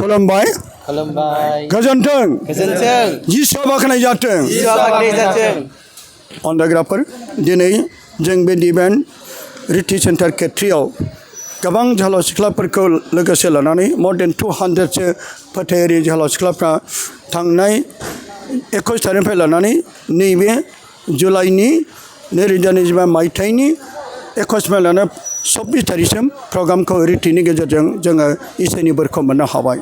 खुलुमबाय गोजोन्थों जिसुआ बाख्नाय जाथों अनदायग्राफोर दिनै जों बे डिभाइन रिट्रिट सेन्टार केट्रियाव गोबां जोहोलाव सिख्लाफोरखौ लोगोसे लानानै मर देन 200सो फोथायारि जोहोलाव सिख्लाफ्रा थांनाय 21 थारिखनिफ्राय लानानै नैबे जुलाइनि 2025 मायथाइनि 21 लानानै 24 थारिखसिम प्रग्रामखौ रिट्रिटनि गेजेरजों जोङो इसोरनि बोरखौ मोननो हाबाय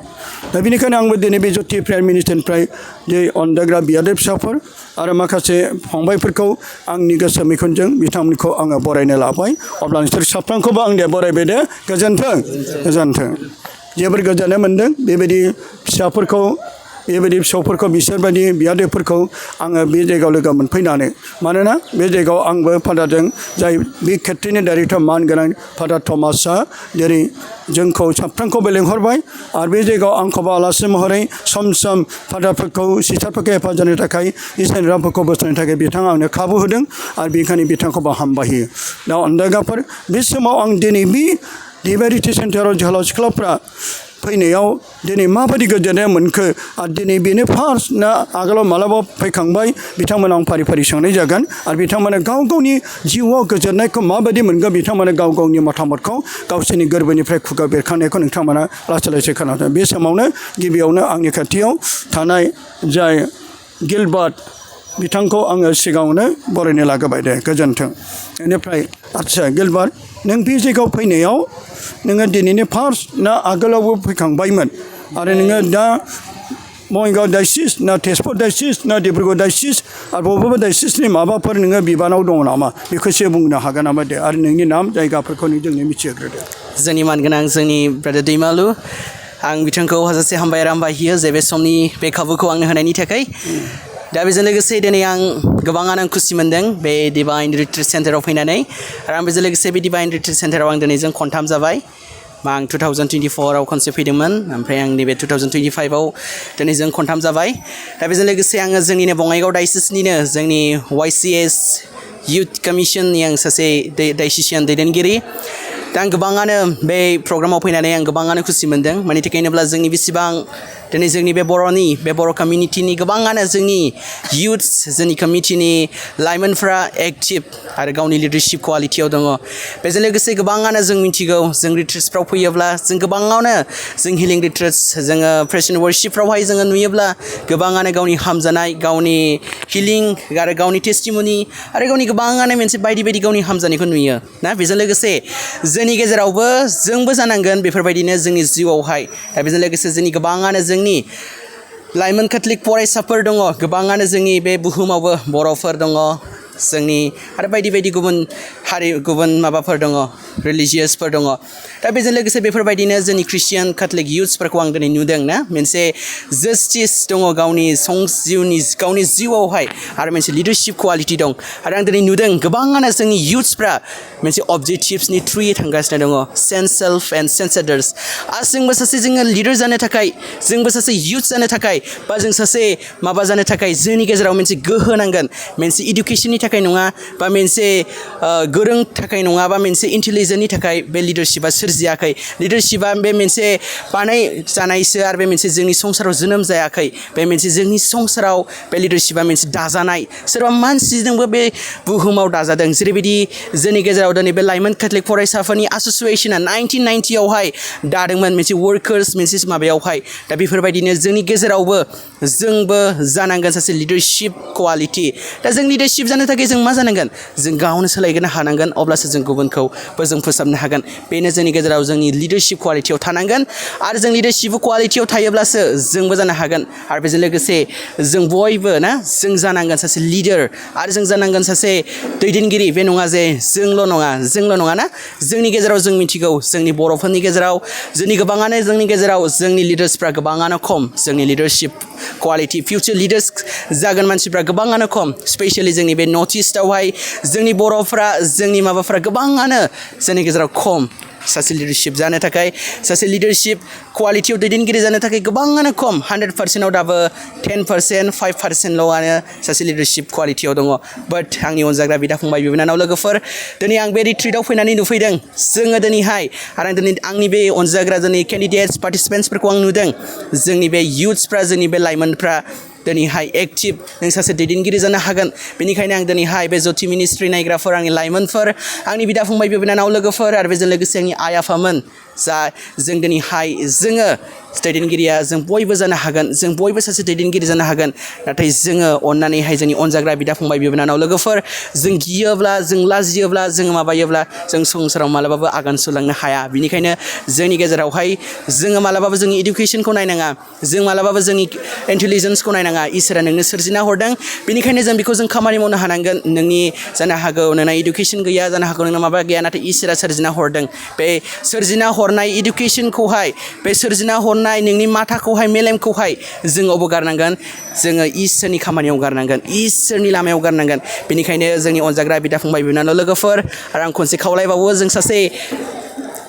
दा बेनिखायनो आंबो दिनै बे ज्योति प्राइम मिनिस्टारनिफ्राय जे अनदायग्रा बियादै फिसाफोर आरो माखासे फंबायफोरखौ आंनि गोसो मैखुनजों बिथांमोनखौ आङो बरायनो लाबाय अब्ला नोंसोर साफ्रोमखौबो आं दे बरायबाय दे गोजोन्थों जोबोर गोजोननाय मोन्दों बेबायदि फिसाफोरखौ बेबायदि फिसौफोरखौ बिसोरबायदि बियादैफोरखौ आङो बे जायगायाव लोगो मोनफैनानै मानोना बे जायगायाव आंबो फादारजों जाय बे केट्रिनि डाइरेक्टर मान गोनां फादार थमासआ जेरै जोंखौ साफ्रोमखौबो लेंहरबाय आरो बे जायगायाव आंखौबो आलासि महरै सम सम फादारफोरखौ सिस्टारफोरखौ हेफाजाब होनो थाखाय इसोरनि रावफोरखौ बोस्रांनो थाखाय बिथाङा आंनो खाबु होदों आरो बेनिखायनो बिथांखौबो हामबाय होयो दा अनदायग्राफोर बे समाव आं दिनै बे डिभाइन रिट्रिट सेन्टाराव जोहोलाव सिख्लाफ्रा फैनायाव दिनै माबायदि गोजोननाय मोनखो आरो दिनै बेनो फार्स्ट ना आगोलाव मालाबा फैखांबाय बिथांमोना आं फारि फारि सोंनाय जागोन आरो बिथांमोना गाव गावनि जिउआव गोजोननायखौ माबायदि मोनगोन बिथांमोना गाव गावनि मतामतखौ गावसोरनि गोरबोनिफ्राय खुगा बेरखांनायखौ नोंथांमोना लासै लासै खोनादों बे समावनो गिबियावनो आंनि खाथियाव थानाय जाय गिलबार्ट बिथांखौ आङो सिगाङावनो बरायनो लाग्रोबाय दे गोजोन्थों बेनिफ्राय आदसा गिलबार्ट नों बे जायगायाव फैनायाव नोङो दिनैनि फार्स्ट ना आगोलावबो फैखांबायमोन आरो नोङो दा बङाइगाव डायसिस ना तेजपुर डायसिस ना डिब्रुगड़ डायसिस आरो बबेबा डायसिसनि माबाफोर नोङो बिबानाव दङ नामा बेखौ एसे बुंनो हागोन नामा दे आरो नोंनि नाम जायगाफोरखौ जोंनो मिथिहोग्रोदो जोंनि मानगोनां जोंनि ब्रादार दैमालु आं बिथांखौ हाजासे हामबाय हामबाय होयो जे बे समनि बे खाबुखौ आंनो होनायनि थाखाय दा बेजों लोगोसे दिनै आं गोबाङानो खुसि मोन्दों बे डिभाइन रिट्रिट सेन्टाराव फैनानै आरो आं बेजों लोगोसे बे डिभाइन रिट्रिट सेन्टाराव आं दिनै जों खनथाम जाबाय आं 2024आव खनसे फैदोंमोन ओमफ्राय आं नैबे 2025आव दिनै जों खनथाम जाबाय दा बेजों लोगोसे आङो जोंनिनो बङाइगाव डायसिसनिनो जोंनि YCS इउथ कमिसननि आं सासे डायसिसियान दैदेनगिरि दा आं गोबाङानो बे प्रग्रामाव फैनानै आं गोबाङानो खुसि मोन्दों मानि थाखाय होनोब्ला जोंनि बेसेबां दिनै जोंनि बे बर' कमिउनिटिनि गोबाङानो जोंनि इउथ्स जोंनि कमिटिनि लाइमोनफ्रा एक्टिभ आरो गावनि लिडारशिप क्वालिटियाव दङ बेजों लोगोसे गोबाङानो जों मिथिगौ जों रिट्रिट्सफ्राव फैयोब्ला जों गोबाङावनो जों हिलिं रिट्रिट्स जोङो प्रेजेन्ट वर्शिपफ्रावहाय जोङो नुयोब्ला गोबाङानो गावनि हामजानाय गावनि हिलिं आरो गावनि टेस्टिमनि आरो गावनि गोबाङानो मोनसे बायदि बायदि गावनि हामजानायखौ नुयो ना बेजों लोगोसे जोंनि गेजेरावबो जोंबो जानांगोन बेफोरबायदिनो जोंनि जिउआवहाय दा बेजों लोगोसे जोंनि गोबाङानो जोंनि लाइमोन कैथलिक फरायसाफोर दङ गोबाङानो जोंनि बे बुहुमावबो बर'फोर दङ जोंनि आरो बायदि बायदि गुबुन माबाफोर दङ रिलिजियासफोर दङ दा बेजों लोगोसे बेफोरबायदिनो जोंनि ख्रिस्टियान कैथलिक इउथ्सफोरखौ आं दिनै नुदों ना मोनसे जास्टिस दङ गावनि गावनि जिउआवहाय आरो मोनसे लिडारशिप क्वालिटि दं आरो आं दिनै नुदों गोबाङानो जोंनि इउथ्सफ्रा मोनसे अबजेक्टिभ्सनि थ्रुयै थांगासिनो दङ सेन्स सेल्फ एन्ड सेन्स आदार्स आरो जोंबो सासे जोङो लिडार जानो थाखाय जोंबो सासे इउथ जानो थाखाय बा जों सासे माबा जानो थाखाय जोंनि गेजेराव मोनसे गोहो नांगोन मोनसे इडुकेसननि थाखाय नङा बा मोनसे गोरों थाखाय नङा बा मोनसे इन्टेलिजेन्टनि थाखाय बे लिडारशिपआ सोरजियाखै लिडारशिपआ बे मोनसे बानाय जानायसो आरो बे मोनसे जोंनि संसाराव जोनोम जायाखै बे मोनसे जोंनि संसाराव बे लिडारशिपआ मोनसे दाजानाय सोरबा मानसिजोंबो बे बुहुमाव दाजादों जेरैबायदि जोंनि गेजेराव दिनै बे लाइमोन कैथलिक फरायसाफोरनि एस'सिएशना 1990आवहाय दादोंमोन मोनसे वर्कार्स मोनसे माबायावहाय दा बेफोरबायदिनो जोंनि गेजेरावबो जोंबो जानांगोन सासे लिडारशिप क्वालिटि दा जों लिडारशिप जानो थाखाय जों मा जानांगोन जों गावनो सोलायनो हानांगोन अब्लासो जों गुबुनखौबो जों फोसाबनो हागोन बेनो जोंनि गेजेराव जोंनि लिडारशिप क्वालिटियाव थानांगोन आरो जों लिडारशिप क्वालिटियाव थायोब्लासो जोंबो जानो हागोन आरो बेजों लोगोसे जों बयबो ना जों जानांगोन सासे लिडार आरो जों जानांगोन सासे दैदेनगिरि बे नङा जे जोंल' नङा ना जोंनि गेजेराव जों मिथिगौ जोंनि बर'फोरनि गेजेराव जोंनि गेजेराव जोंनि लिडार्सफ्रा गोबाङानो खम जोंनि लिडारशिप क्वालिटि फिउचार लिडार्स जागोन मानसिफ्रा गोबाङानो खम स्पेसियेलि जोंनि बे नर्थ इस्टआवहाय जोंनि बर'फ्रा जोंनि माबाफ्रा गोबाङानो जोंनि गेजेराव खम सासे लिडारशिप जानो थाखाय सासे लिडारशिप क्वालिटियाव दैदेनगिरि जानो थाखाय गोबाङानो खम 100%आव दाबो 10% 5%ल'आनो सासे लिडारशिप क्वालिटियाव दङ बाट आंनि अनजाग्रा बिदा फंबाय बिनानाव लोगोफोर दिनै आं बे रिट्रिटआव फैनानै नुफैदों जोङो दिनैहाय आरो दिनै आंनि बे अनजाग्रा जोंनि केन्डिडेट्स पार्टिसिपेन्ट्सफोरखौ आं नुदों जोंनि बे इयुथ्सफ्रा जोंनि बे लाइमोनफ्रा दिनैहाय एक्टिभ नों सासे दैदेनगिरि जानो हागोन बेनिखायनो आं दिनैहाय बे ज्योति मिनिस्ट्रि नायग्राफोर आंनि लाइमोनफोर आंनि बिदा फंबाय बिनानाव लोगोफोर आरो बेजों लोगोसे आंनि आइ आफामोन जा जों दिनैहाय जोङो दैदेनगिरिया जों बयबो जानो हागोन जों बयबो सासे दैदेनगिरि जानो हागोन नाथाय जोङो अननानैहाय जोंनि अनजाग्रा बिदा फंबाय बिनानाव लोगोफोर जों गियोब्ला जों लाजियोब्ला जों माबायोब्ला जों संसाराव मालाबाबो आगान सुरलांनो हाया बेनिखायनो जोंनि गेजेरावहाय जोङो मालाबाबो जोंनि इडुकेसनखौ नायनाङा जों मालाबाबो जोंनि इन्टेलिजेन्सखौ नायनाङा इसोरा नोंनो सोरजिना हरदों बेनिखायनो जों बेखौ जों खामानि मावनो हानांगोन नोंनि जानो हागौ नोंना इडुकेसन गैया जानो हागौ नोंना माबा गैया नाथाय इसोरा सोरजिना हरदों बे सोरजिना हरनाय इडुकेसनखौहाय बे सोरजिना हरनाय नोंनि माथाखौहाय मेलेमखौहाय जों अबाव गारनांगोन जोङो इसोरनि खामानियाव गारनांगोन इसोरनि लामायाव गारनांगोन बेनिखायनो जोंनि अनजाग्रा बिदा फंबाय बिनानाव लोगोफोर आरो आं खनसे खावलायबावो जों सासे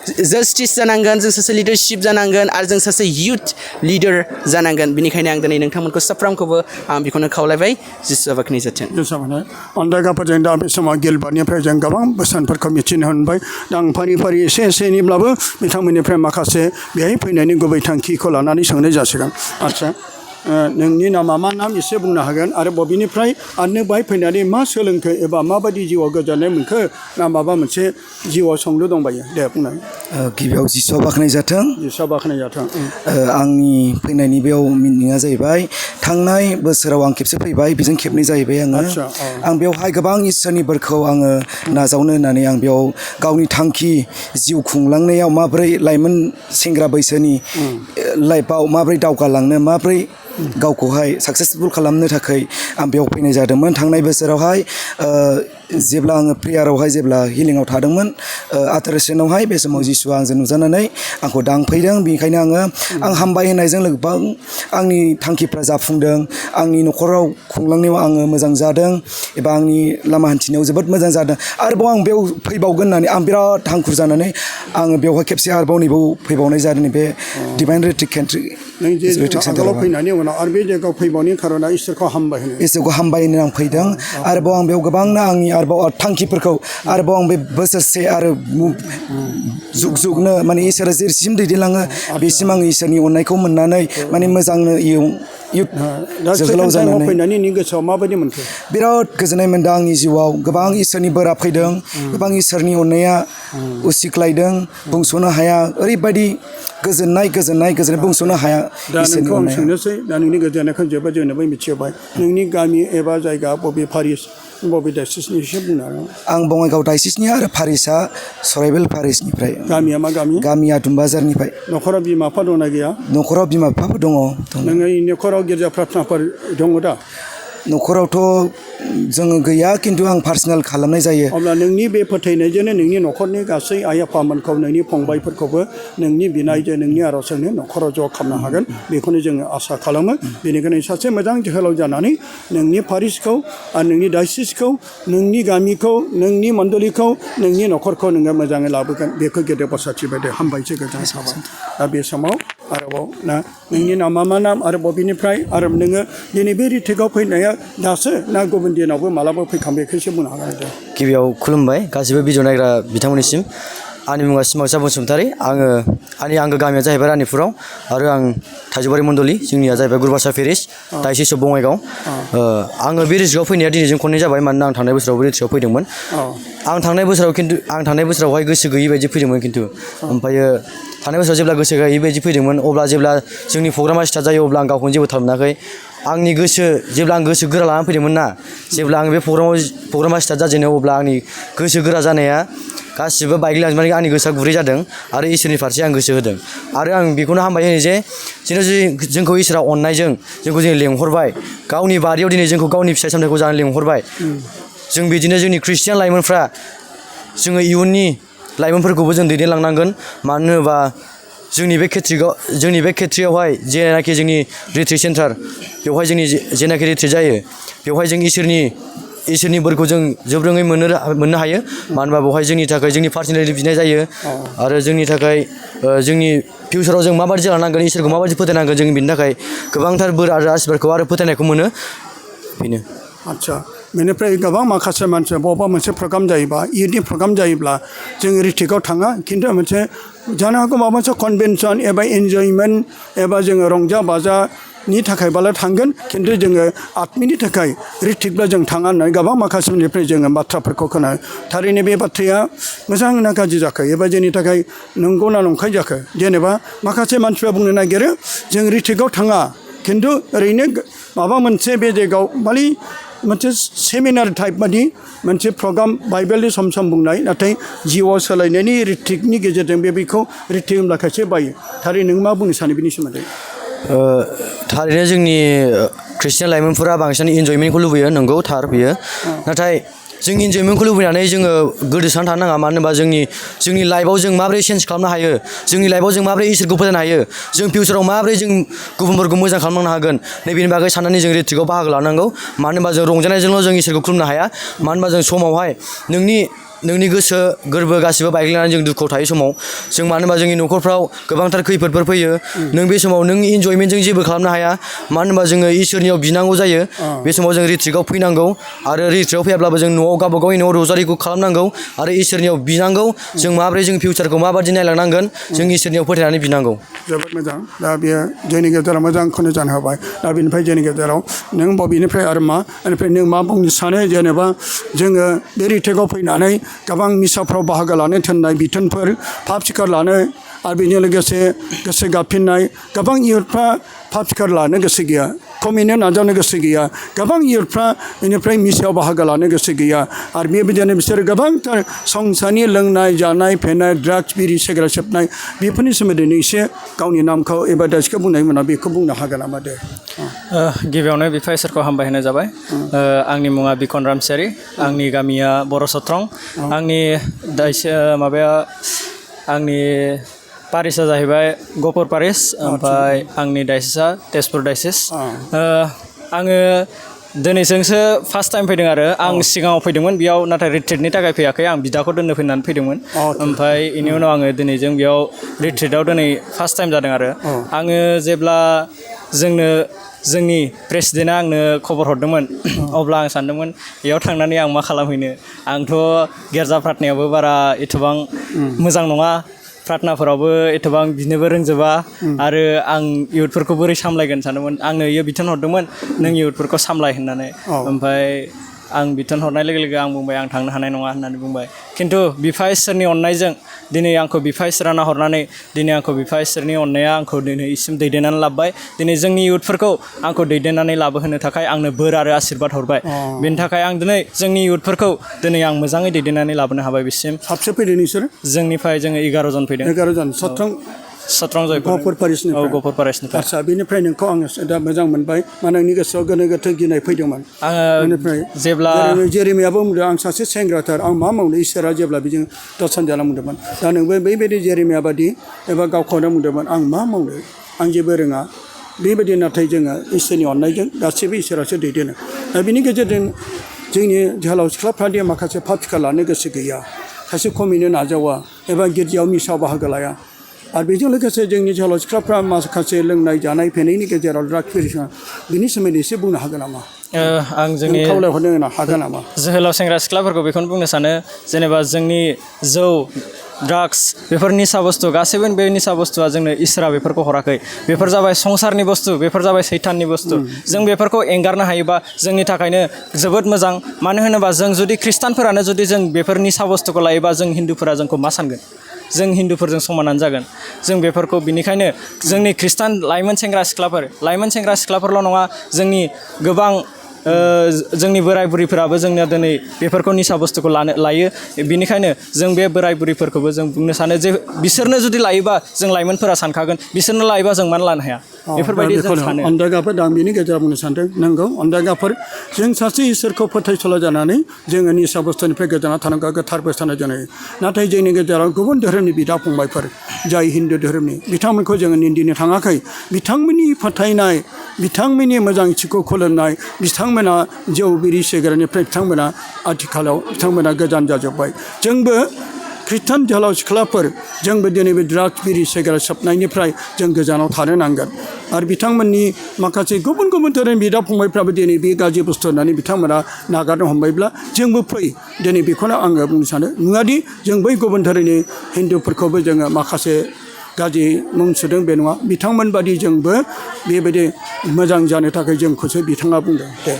जस्टिस जानांगोन जों सासे लिडारशिप जानांगोन आरो जों सासे इयुथ लिडार जानांगोन बेनिखायनो आं दिनै नोंथांमोनखौ साफ्रोमखौबो आं बेखौनो खावलायबाय जिसुआ बाख्नाय जाथों जेसेबां अनदायगाफोरजों दा बे समाव गिलबार्टनिफ्राय जों गोबां बोसोनफोरखौ मिथिनो मोनबाय दा आं फारि फारि एसे एनैब्लाबो बिथांमोननिफ्राय माखासे बेहाय फैनायनि गुबै थांखिखौ लानानै सोंनाय जासिगोन आदसा नोंनि नामा मा नाम एसे बुंनो हागोन आरो बबेनिफ्राय आरो नों बाहाय फैनानै मा सोलोंखो एबा माबायदि जिउआव गोजोननाय मोनखो ना माबा मोनसे जिउआव सोंलु दंबायो दे बुंनाय गिबियाव जिसुआ बाख्नाय जाथों जिसुआ बाख्नाय जाथों आंनि फैनायनि बेयाव मिनिङा जाहैबाय थांनाय बोसोराव आं खेबसे फैबाय बेजों खेबनै जाहैबाय आङो आं बेवहाय गोबां इसोरनि बोरखौ आङो नाजावनो होननानै आं बेयाव गावनि थांखि जिउ खुंलांनायाव माबोरै लाइमोन सेंग्रा बैसोनि लाइफआव माबोरै दावगालांनो माबोरै गावखौहाय साक्सेसफुल खालामनो थाखाय आं बेयाव फैनाय जादोंमोन थांनाय बोसोरावहाय जेब्ला आङो प्रेयारावहाय जेब्ला हिलिंआव थादोंमोन आथारेसनावहाय बे समाव जिसुआ आंजों नुजानानै आंखौ दांफैदों बेनिखायनो आं हामबाय होननायजों गोबां आंनि थांखिफ्रा जाफुंदों आंनि न'खराव खुंलांनायाव आङो मोजां जादों एबा आंनि लामा हान्थिनायाव जोबोद मोजां जादों आरोबाव आं बेयाव फैबावगोन होननानै आं बिराद हांखुर जानानै आङो बेवहाय खेबसे आरोबाव नैबाव फैबावनाय जादों बे डिभाइन रिट्रिट केन्ट्रि नों जे आगोलाव फैनायनि उनाव आरो बे जायगायाव फैबावनि खार'ना इसोरखौ हामबाय होनो इसोरखौ हामबाय होनो आं फैदों आरोबाव आं बेयाव गोबांनो आंनि आरोबाव थांखिफोरखौ आरोबाव आं बे बोसोरसे आरो जुग जुगनो माने इसोरा जेरैसिम दैदेनलाङो बेसिम आं इसोरनि अननायखौ मोननानै माने मोजांनो इयुथ जोहोलाव जानानै फैनानै नोंनि गोसोआव माबायदि मोनखो बिराद गोजोननाय मोनदों आंनि जिउआव गोबां इसोरनि बोरा फैदों गोबां इसोरनि अननाया उसिख्लायदों बुंस'नो हाया ओरैबायदि गोजोननाय बुंस'नो हाया दा नोंखौ आं सोंनोसै दा नोंनि गोजोननायखौ जोबोद जोंनोबो मिथिबाय नोंनि गामि एबा जायगा बबे फारिस बबे डायसिसनि एसे बुंनो हागोन आं बङाइगाव डायसिसनि आरो फारिसा सराइबेल फारिसनिफ्राय गामिया मा गामि गामिया दुमबाजारनिफ्राय न'खराव बिमा बिफा दंना गैया न'खराव बिमा बिफाफोर दङ नोङो न'खराव गिर्जा प्रार्थनाफोर दङ दा न'खरावथ' जोङो गैया खिन्थु आं पार्सनेल खालामनाय जायो अब्ला नोंनि बे फोथायनायजोंनो नोंनि न'खरनि गासै आइ आफामोनखौ नोंनि फंबायफोरखौबो नोंनि बिनायजों नोंनि आर'जजोंनो न'खराव ज' खालामनो हागोन बेखौनो जोङो आसा खालामो बेनिखायनो सासे मोजां जोहोलाव जानानै नोंनि पारिसखौ आरो नोंनि डायसिसखौ नोंनि गामिखौ नोंनि मण्डलिखौ नोंनि न'खरखौ नोङो मोजाङै लाबोगोन बेखौ गेदेर बाथ्रा बायदि हामबायसै गोजोननाय थाबाय दा बे समाव आरोबाव ना नोंनि नामा मा नाम आरो बबेनिफ्राय आरो नोङो दिनै बे रिटेकआव फैनाया दासो ना गुबुन दिनावबो मालाबा फैखांबायखौसो बुंनो हागोन गिबियाव खुलुमबाय गासिबो भिडिअ नायग्रा बिथांमोननिसिम आंनि मुङा सिमांसा बसुमतारी आङो आंनि आंगो गामिया जाहैबाय रानिपुराव आरो आं थाइजौबारि मण्डलि जोंनिया जाहैबाय गुरुबासा पेरिस डायसिस अफ बङाइगाव आङो बे रिट्रिटआव फैनाया दिनैजों खननै जाबाय मानोना आं थांनाय बोसोरावबो रिट्रिटआव फैदोंमोन आं थांनाय बोसोरावहाय गोसो गैयि बायदि फैदोंमोन खिन्थु ओमफ्रायो थांनाय बोसोराव जेब्ला गोसो गैयि बायदि फैदोंमोन अब्ला जेब्ला जोंनि प्रग्रामा स्टार्ट जायो अब्ला आं गावखौनो जेबो थाल मोनाखै आंनि जेब्ला आं गोसो गोरा लानानै फैदोंमोन ना जेब्ला आं बे प्रग्रामा स्टार्ट जाजेनो अब्ला आंनि गोसो गोरा जानाया गासिबो बायग्लिलांजोबनानै आंनि गोसोआ गुरै जादों आरो इसोरनि फारसे आं गोसो होदों आरो आं बेखौनो हामबाय होनो जे जोंखौ इसोरा अननायजों जोंखौ लेंहरबाय गावनि बारियाव दिनै जोंखौ गावनि फिथाइ सामथाइखौ जानो लेंहरबाय जों बिदिनो जोंनि ख्रिस्टियान लाइमोनफ्रा जोङो इयुननि लाइमोनफोरखौबो जों दैदेनलांनांगोन मानो होनोबा जोंनि बे खेथ्रियावहाय जेनाखि जोंनि रिट्रिट सेन्टार बेवहाय जोंनि जेनाखि रिट्रिट जायो बेवहाय जों इसोरनि इसोरनि बोरखौ जों जोब्रोङै मोननो हायो मानो होनबा बेवहाय जोंनि थाखाय जोंनि पार्सनेलि बिनाय जायो आरो जोंनि थाखाय जोंनि फिउचाराव जों माबायदि जालांनांगोन इसोरखौ माबायदि फोथायनांगोन जों बिनि थाखाय गोबांथार बोर आरो आशीर्बादखौ आरो फोथायनायखौ मोनो बेनो आदसा बेनिफ्राय गोबां माखासे मानसिया बबेबा मोनसे प्रग्राम जायोबा ईदनि प्रग्राम जायोब्ला जों रिट्रिकआव थाङा खिन्थु मोनसे जानो हागौ माबा मोनसे कनभेनसन एबा इन्जयमेन्ट एबा जोङो रंजा बाजानि थाखायबाल' थांगोन खिन्थु जोङो आत्मिनि थाखाय रिट्रिकब्ला जों थाङा होननानै गोबां माखासेनिफ्राय जोङो बाथ्राफोरखौ खोनायो थारैनो बे बाथ्राया मोजां ना गाज्रि जाखो एबा जोंनि थाखाय नंगौ ना नंखाय जाखो जेनेबा माखासे मानसिफ्रा बुंनो नागिरो जों रिट्रिकआव थाङा खिन्थु ओरैनो माबा मोनसे बे जायगायाव माने मोनसे सेमिनार टाइप बादि मोनसे प्रग्राम बाइबेलनि सम सम बुंनाय नाथाय जिउआव सोलायनायनि रिट्रिकनि गेजेरजों बेखौ रिट्रिक होनब्ला खायसे बायो थारैनो नों मा बुंनो सानो बिनि सोमोन्दै थारैनो जोंनि ख्रिस्टियान लाइमोनफोरा बांसिन इन्जयमेन्टखौ लुबैयो नंगौ थार बियो नाथाय जों इन्जयमेन्टखौ लुबैनानै जोङो गोदोसोनानै थानो नाङा मानो होनबा जोंनि लाइफआव जों माबोरै चेन्ज खालामनो हायो जोंनि लाइफआव जों माबोरै इसोरखौ फोथायनो हायो जों फिउचाराव माबोरै जों गुबुनफोरखौ मोजां खालामलांनो हागोन नैबेनि बागै साननानै जों रिट्रिकआव बाहागो लानांगौ मानो होनबा जों रंजानायजोंल' जों इसोरखौ खुलुमनो हाया मानो होनबा जों समावहाय नोंनि गोसो गोरबो गासिबो बायग्लिनानै जों दुखुआव थायो समाव जों मानो होनबा जोंनि न'खरफ्राव गोबांथार खैफोदफोर फैयो नों बे समाव नों इन्जयमेन्टजों जेबो खालामनो हाया मानो होनबा जोङो इसोरनियाव बिनांगौ जायो बे समाव जों रिट्रिकआव फैनांगौ आरो रिट्रिकआव फैयाब्लाबो जों न'आव गावबा गावनि न'आव रजारिखौ खालामनांगौ आरो इसोरनियाव बिनांगौ जों माबोरै जों फिउचारखौ माबायदि नायलांनांगोन जों इसोरनियाव फोथायनानै बिनांगौ जोबोद मोजां दा बेयो जोंनि गेजेराव मोजांखौनो जानो होबाय दा बेनिफ्राय जोंनि गेजेराव नों बबेनिफ्राय आरो मा बेनिफ्राय नों मा बुंनो सानो जेनेबा जोङो बे रिट्रिकआव फैनानै गोबां मिसाफ्राव बाहागो लानो थिननाय बिथोनफोर पाप सिकार लानो आरो बेजों लोगोसे गोसो गाबफिननाय गोबां इयुथफ्रा पाप सिकार लानो गोसो गैया खमिनो नाजावनो गोसो गैया गोबां इयुथफ्रा बेनिफ्राय मिसायाव बाहागो लानो गोसो गैया आरो बेबायदिनो बिसोर गोबांथार संसारनि लोंनाय जानाय फेनाय ड्राग्स बिरि सिगारेट सोबनाय बेफोरनि सोमोन्दैनो एसे गावनि नामखौ एबा दासिखौ बुंनाय मोना बेखौ बुंनो हागोन नामा दे गिबियावनो बिफा इसोरखौ हामबाय होनाय जाबाय आंनि मुङा बिकन रामसियारि आंनि गामिया बर' सत्रं आंनि आंनि पारिसआ जाहैबाय गहपुर पारिस ओमफ्राय आंनि डायसिसआ तेजपुर डायसिस आङो दिनैजोंसो फार्स्ट टाइम फैदों आरो आं सिगाङाव फैदोंमोन बेयाव नाथाय रिट्रिटनि थाखाय फैयाखै आं बिदाखौ दोननो फैनानै फैदोंमोन ओमफ्राय बेनि उनाव आङो दिनैजों बेयाव रिट्रिटआव दिनै फार्स्ट टाइम जादों आरो आङो जेब्ला जोंनि प्रेसिडेन्टआ आंनो खबर हरदोंमोन अब्ला आं सानदोंमोन बेयाव थांनानै आं मा खालामहैनो आंथ' गिर्जा प्रार्थनायावबो बारा एथबां मोजां नङा प्रार्थनाफोरावबो एथबां बिनोबो रोंजोबा आरो आं इयुथफोरखौ बोरै सामलायगोन सानदोंमोन आंनो इयो बिथोन हरदोंमोन नों इयुथफोरखौ सामलाय होननानै ओमफ्राय आं बिथोन हरनाय लोगो लोगो आं बुंबाय आं थांनो हानाय नङा होननानै बुंबाय खिन्थु बिफा इसोरनि अननायजों दिनै आंखौ बिफा इसोरा नाहरनानै दिनै आंखौ बिफा इसोरनि अननाया आंखौ दिनैसिम दैदेननानै लाबोबाय दिनै जोंनि इयुथफोरखौ आंखौ दैदेननानै लाबोहोनो थाखाय आंनो बोर आरो आशीर्बाद हरबाय बेनि थाखाय आं दिनै जोंनि इयुथफोरखौ दिनै आं मोजाङै दैदेननानै लाबोनो हाबाय बिसिम साबसे फैदों नोंसोर जोंनिफ्राय जोङो 11 जन फैदों 11 जन सत्रं गहपुर पारिसनिफ्राय गहपुर पारिसनिफ्राय आदसा बेनिफ्राय नोंखौ आङो दा मोजां मोनबाय माने नोंनि गोसोआव गोनो गोथो गिनाय फैदोंमोन बेनिफ्राय जेब्ला जेरेमियाबो बुंदों आं सासे सेंग्राथार आं मा मावनो इसोरा जेब्ला बेजों दर्शन जाना बुंदोंमोन दा नोंबो बेबायदि जेरेमिया बादि एबा गावखौनो बुंदोंमोन आं मा मावनो आं जेबो रोङा बेबायदि नाथाय जोङो इसोरनि अननायजों गासैबो इसोरासो दैदेनो दा बिनि गेजेरजों जोंनि जोहोलाव सिख्लाफ्रादि माखासे पाप सिकार लानो गोसो गैया खायसे खमिनो नाजावा एबा गिर्जायाव मिसाव बाहागो लाया आरो बेजों लोगोसे जोंनि जोहोलाव सिख्लाफ्रा माखासे लोंनाय जानाय फेनायनि गेजेराव ड्राग्स बायदिसिना बिनि सोमोन्दै एसे बुंनो हागोन नामा आं जोंनि खावलायहरनो हागोन नामा जोहोलाव सेंग्रा सिख्लाफोरखौ बेखौनो बुंनो सानो जेनेबा जोंनि जौ ड्राग्स बेफोर निसा बुस्थु गासैबो बे निसा बुस्थुआ जोंनो इसोरा बेफोरखौ हराखै बेफोर जाबाय संसारनि बुस्थु बेफोर जाबाय सैताननि बुस्थु जों बेफोरखौ एंगारनो हायोबा जोंनि थाखायनो जोबोद मोजां मानो होनोबा जों जुदि खृष्टानफोरानो जुदि जों बेफोर निसा बुस्थुखौ लायोबा जों हिन्दुफोरा जोंखौ मा सानगोन जों हिन्दुफोरजों समानानो जागोन जों बेफोरखौ बिनिखायनो जोंनि खृष्टान लाइमोन सेंग्रा सिख्लाफोरल' नङा जोंनि गोबां जोंनि बोराय बुरिफोराबो जोंनिया दिनै बेफोरखौ निसा बुस्थुखौ लायो बिनिखायनो जों बे बोराय बुरिफोरखौबो जों बुंनो सानो जे बिसोरनो जुदि लायोबा जों लाइमोनफोरा सानखागोन बिसोरनो लायोबा जों मानो लानो हाया बेफोरबायदि जों सानो अन्दागाफोर दा बेनि गेजेराव बुंनो सानदों नंगौ अन्दागाफोर जों सासे इसोरखौ फोथायसुला जानानै जोङो निसा बुस्थुनिफ्राय गोजानाव थानांगौ गोथार बोसोन जानाय नाथाय जोंनि गेजेराव गुबुन धोरोमनि बिदा फंबायफोर जाय हिन्दु धोरोमनि बिथांमोनखौ जोङो निन्दिनो थाङाखै बिथांमोननि फोथायनाय बिथांमोननि मोजांथिखौ खुलुमनाय बिथांमोना जौ बिरि सिगारेटनिफ्राय बिथांमोना आथिखालाव बिथांमोना गोजान जाजोब्बाय जोंबो खृष्टान जोहोलाव सिख्लाफोर जोंबो दिनै बे ड्राग्स बिरि सिगारेट सोबनायनिफ्राय जों गोजानाव थानो नांगोन आरो बिथांमोननि माखासे गुबुन गुबुन धोरोमनि बिदा फंबायफ्राबो दिनै बे गाज्रि बुस्थु होननानै बिथांमोना नागारनो हमबायब्ला जोंबो फै दिनै बेखौनो आङो बुंनो सानो नङादि जों बै गुबुन धोरोमनि हिन्दुफोरखौबो जोङो माखासे गाज्रि मुं सुदों बे नङा बिथांमोन बादि जोंबो बेबायदि मोजां जानो थाखाय जोंखौसो बिथाङा बुंदों दे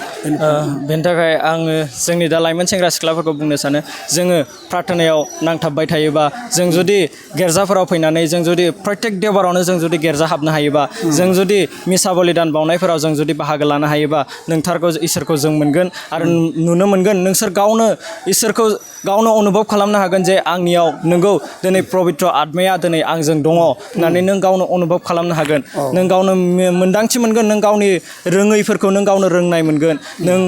बेनि थाखाय आङो जोंनि दा लाइमोन सेंग्रा सिख्लाफोरखौ बुंनो सानो जोङो प्रार्थनायाव नांथाबबाय थायोबा जों जुदि गिर्जाफोराव फैनानै जों जुदि प्रत्येक देवबारावनो जों जुदि गिर्जा हाबनो हायोबा जों जुदि मिसा बलिदान बावनायफोराव जों जुदि बाहागो लानो हायोबा नोंथारगौ इसोरखौ जों मोनगोन आरो नुनो मोनगोन नोंसोर गावनो इसोरखौ गावनो अनुभब खालामनो हागोन जे आंनियाव नोंगौ दिनै पबित्र आत्माया दिनै आंजों दङ होननानै नों गावनो अनुभब खालामनो हागोन नों गावनो मोन्दांथि मोनगोन नों गावनि रोङैफोरखौ नों गावनो रोंनाय मोनगोन नों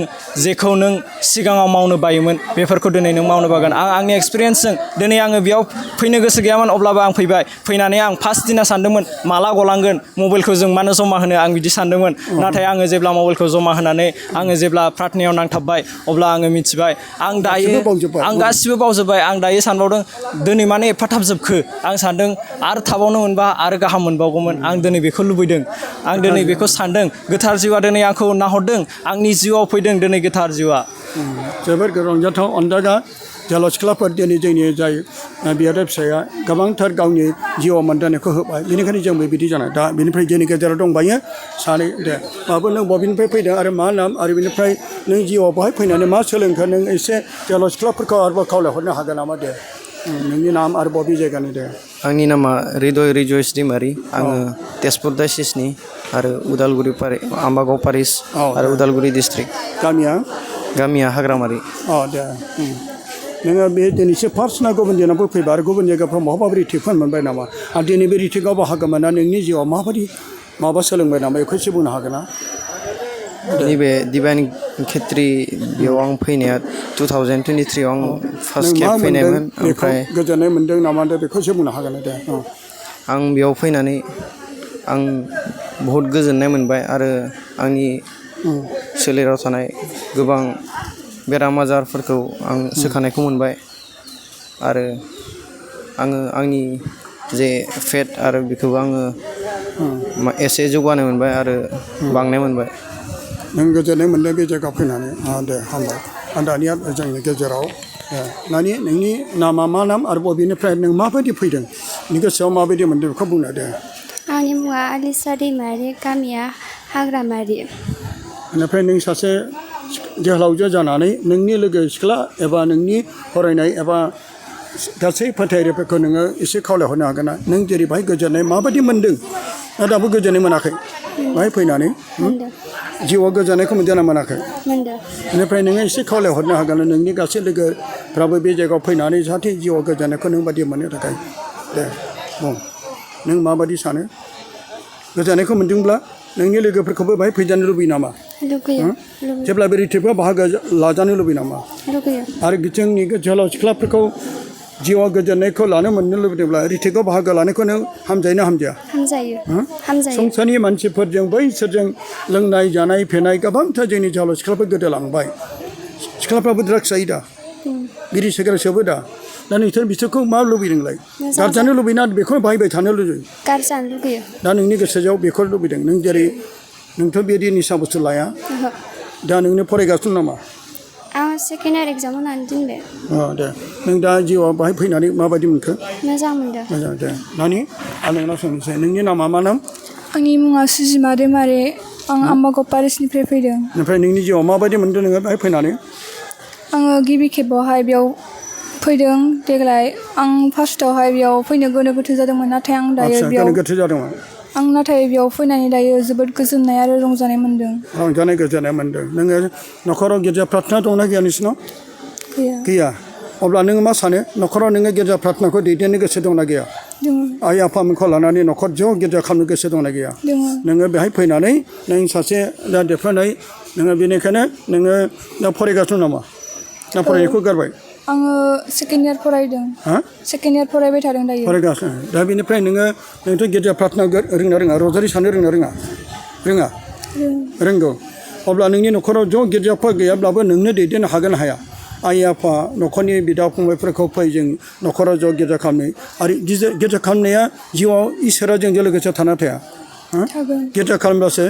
जेखौ नों सिगाङाव मावनो बायोमोन बेफोरखौ दिनै नों मावनो बागोन आंनि एक्सपिरियेन्सजों दिनै आङो बेयाव फैनो गोसो गैयामोन अब्लाबो आं फैबाय फैनानै आं फार्स्ट दिना सानदोंमोन माला गलांगोन मबाइलखौ जों मानो जमा होनो आं बिदि सानदोंमोन नाथाय आङो जेब्ला मबाइलखौ जमा होनानै आङो जेब्ला प्रार्थनायाव नांथाबबाय अब्ला आङो मिथिबाय आं दायो आं गासिबो बावजोब्बाय आं दायो सानबावदों दिनै माने एफा थाब जोबखो आं सानदों आरो थाबावनो मोनबा आरो गाहाम मोनबावगौमोन आं दिनै बेखौ लुबैदों आं दिनै बेखौ सानदों गोथार जिउआ दिनै आंखौ नाहरदों आंनि जिउआव फैदों दिनै गोथार जिउआ जोबोर रंजाथाव अनजागा जोहोलाव सिख्लाफोर दिनै जोंनि जाय बियादै फिसाया गोबांथार गावनि जिउआव मोनदांनायखौ होबाय बेनिखायनो जोंबो बिदि जानाय दा बेनिफ्राय जोंनि गेजेराव दंबायो सानै दे माबो नों बबेनिफ्राय फैदों आरो मा नाम आरो बेनिफ्राय नों जिउआव बहाय फैनानै मा सोलोंखो नों एसे जोहोलाव सिख्लाफोरखौ आरोबाव खावलायहरनो हागोन नामा दे नोंनि नाम आरो बबे जायगानि दे आंनि नामा हृदय रिजयस दैमारि आङो तेजपुर डायसिसनि आरो उदालगुरि आम्बागाव पारिस आरो उदालगुरि डिस्ट्रिक्ट गामिया हाग्रामारि दे नोङो बे दिनैसो फार्स्ट ना गुबुन दिनावबो फैबा आरो गुबुन जायगाफ्राव बहाबा रिटिकफोर मोनबाय नामा आरो दिनै बे रिटिकआव बाहागो मोनना नोंनि जिउआव माबायदि माबा सोलोंबाय नामा बेखौ एसे बुंनो हागोन ना नैबे दिबान खेत्रि बेयाव आं फैनाया 2023 आव आं फार्स्ट खेब फैनायमोन ओमफ्राय गोजोननाय मोन्दों नामा बेखौ एसे बुंनो हागोन दे आं बेयाव फैनानै आं बहुद गोजोननाय मोनबाय आरो आंनि सोलेराव थानाय गोबां बेराम आजारफोरखौ आं सोखानायखौ मोनबाय आरो आङो आंनि जे फेट आरो बेखौबो आङो एसे जौगानाय मोनबाय आरो बांनाय मोनबाय नों गोजोननाय मोनदों बे जायगायाव फैनानै दे हामबाय आं दानिया जोंनि गेजेराव नानि नोंनि नामा मा नाम आरो बबेनिफ्राय नों माबायदि फैदों नोंनि गोसोआव माबायदि मोन्दों बेखौ बुंनो दे आंनि मुङा आलिसा दैमारि गामिया हाग्रामारि बेनिफ्राय नों सासे जोहोलावजो जानानै नोंनि लोगो सिख्ला एबा नोंनि फरायनाय एबा गासै फोथायरिफोरखौ नोङो एसे खावलायहरनो हागोन ना नों जेरै बाहाय गोजोननाय माबायदि मोन्दों ना दाबो गोजोननाय मोनाखै बाहाय फैनानै जिउआव गोजोननायखौ मोनदोंना मोनाखै बेनिफ्राय नोङो एसे खावलायहरनो हागोन नोंनि गासै लोगोफ्राबो बे जायगायाव फैनानै जाहाथे जिउआव गोजोननायखौ नों बायदि मोननो थाखाय दे बुं नों माबायदि सानो गोजोननायखौ मोन्दोंब्ला नोंनि लोगोफोरखौबो बाहाय फैजानो लुबैयो नामा जेब्ला बे रिट्रिटआव बाहागो लाजानो लुबैयो नामा आरो जोंनि जोहोलाव सिख्लाफोरखौ जिउआव गोजोननायखौ लानो मोननो लुबैदोंब्ला रिट्रिटआव बाहागो लानायखौ नों हामजायोना हामजाया संसारनि मानसिफोरजों बैसोरजों लोंनाय जानाय फेनाय गोबांथार जोंनि जोहोलाव सिख्लाफोर गोदोलांबाय सिख्लाफ्राबो ड्राग्स जायो दा बिरि सिगारेट सोबो दा नोंसोर बिसोरखौ मा लुबैदोंलाय गारजानो लुबैना बेखौनो बाहायबाय थानो लुबैयो दा नोंनि गोसोआव बेखौ लुबैदों नों जेरै नोंथ' बेदि निसा बुस्थु लाया दा नोंनो फरायगासिनो नामा आं सेकेन्ड इयार एग्जाम होनानै दोनबाय दे नों दा जिउआव बाहाय फैनानै माबायदि मोनखो मोजां मोनदों मोजां दे नानि आं नोंनाव सोंनोसै नोंनि नामा मा नाम आंनि मुङा सुजिमा दैमारि आं आम्बागाव पारिसनिफ्राय फैदों ओमफ्राय नोंनि जिउआव माबायदि मोनदों नोङो बाहाय फैनानै आङो गिबि खेबावहाय बेयाव फैदों देग्लाय आं फार्स्टआवहाय बेयाव फैनो गोनो गोथो जादोंमोन नाथाय आं दायो बेयाव गोनो गोथो जादोंमोन आं नाथाय बेयाव फैनानै दायो जोबोद गोजोननाय आरो रंजानाय मोन्दों गोजोननाय मोन्दों नोङो न'खराव गिर्जा प्रार्थना दंना गैया नोंसिनाव गैया अब्ला नोङो मा सानो न'खराव नोङो गिर्जा प्रार्थनाखौ दैदेननो गोसो दंना गैया आइ आफामोनखौ लानानै न'खर ज' गिर्जा खालामनो गोसो दंना गैया नोङो बेहाय फैनानै नों सासे दा देरफुनाय नोङो बेनिखायनो नोङो दा फरायगासिनो नामा ना फरायनायखौ गारबाय आङो सेकेन्ड इयार फरायदों सेकेन्ड इयार फरायबाय थादों दायो फरायगासिनो दा बेनिफ्राय नोंथ' गिर्जा प्रार्थना रोंना रोङा रजारि सानो रोंना रोङा रोंगौ अब्ला नोंनि न'खराव ज' गिर्जाफोर गैयाब्लाबो नोंनो दैदेननो हागोन हाया आइ आफा न'खरनि बिदा फंबायफोरखौ फै जों न'खराव ज' गिर्जा खालामनो आरो गिर्जा खालामनाया जिउआव इसोरा जोंजों लोगोसे थाना थाया गिर्जा खालामब्लासो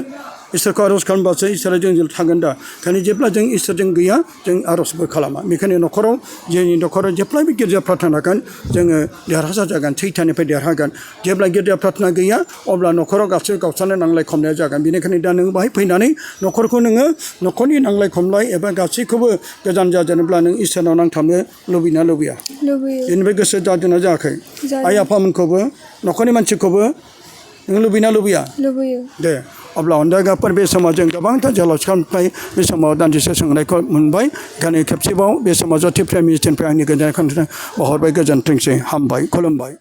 इसोरखौ आर'ज खालामब्लासो इसोरा जोंजों थागोन दा ओंखायनो जेब्ला जों इसोरजों गैया जों आर'जबो खालामा बेखायनो न'खराव जोंनि न'खराव जेब्लायबो गिर्जा प्रार्थना थागोन जोङो देरहासार जागोन सैताननिफ्राय देरहागोन जेब्ला गिर्जा प्रार्थना गैया अब्ला न'खराव गासै गावस्रानो नांलाय खमलाया जागोन बेनिखायनो दा नों बाहाय फैनानै न'खरखौ नोङो न'खरनि नांलाय खमलाय एबा गासैखौबो गोजान जाजेनोब्ला नों इसोरनाव नांथाबनो लुबैना लुबैया बेनिफ्राय गोसो जादोंना जायाखै आइ आफामोनखौबो न'खरनि मानसिखौबो नों लुबैना लुबैया दे अब्ला अनदायगाफोर बे समाव जों गोबांथार जालावसिखानिफ्राय बे समाव दान्दिसे सोंनायखौ मोनबाय ओंखायनो खेबसेबाव बे समाव जाथि प्रेमि मिनिस्ट्रिनिफ्राय आंनि गोजोननायखौ बावहरबाय गोजोनथोंसै हामबाय खुलुमबाय